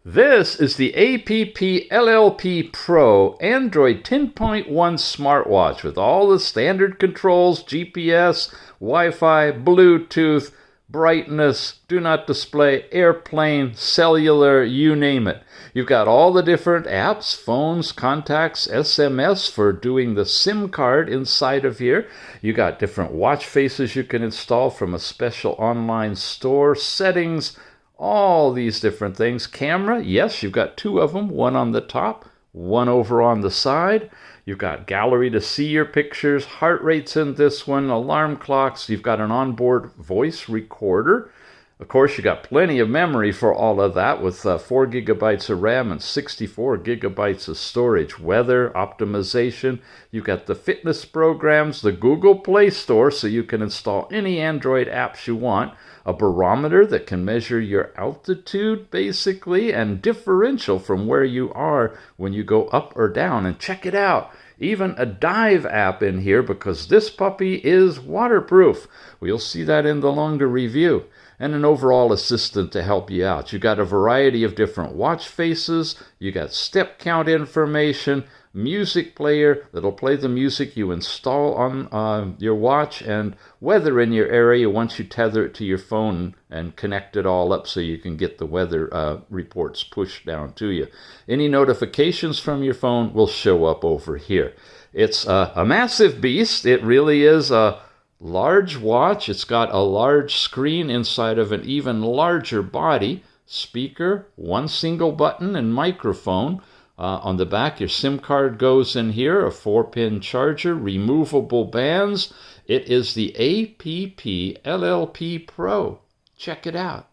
This is the APPLLP PRO Android 10.1 smartwatch with all the standard controls, GPS, Wi-Fi, Bluetooth, brightness, do not display, airplane, cellular, you name it. You've got all the different apps, phones, contacts, SMS for doing the SIM card inside of here. You got different watch faces you can install from a special online store, settings, all these different things. Camera, yes, you've got two of them, one on the top, one over on the side. You've got gallery to see your pictures, heart rates in this one, alarm clocks. You've got an onboard voice recorder. Of course, you got plenty of memory for all of that with 4 gigabytes of RAM and 64 gigabytes of storage. Weather, optimization. You've got the fitness programs, the Google Play Store, so you can install any Android apps you want. A barometer that can measure your altitude, basically, and differential from where you are when you go up or down. And check it out. Even a dive app in here because this puppy is waterproof. We'll see that in the longer review. And an overall assistant to help you out. You got a variety of different watch faces. You got step count information, music player that'll play the music you install on your watch, and weather in your area once you tether it to your phone and connect it all up so you can get the weather reports pushed down to you. Any notifications from your phone will show up over here. It's a massive beast. It really is a large watch. It's got a large screen inside of an even larger body. Speaker, one single button, and microphone. On the back, your SIM card goes in here, a 4-pin charger, removable bands. It is the APPLLP PRO. Check it out.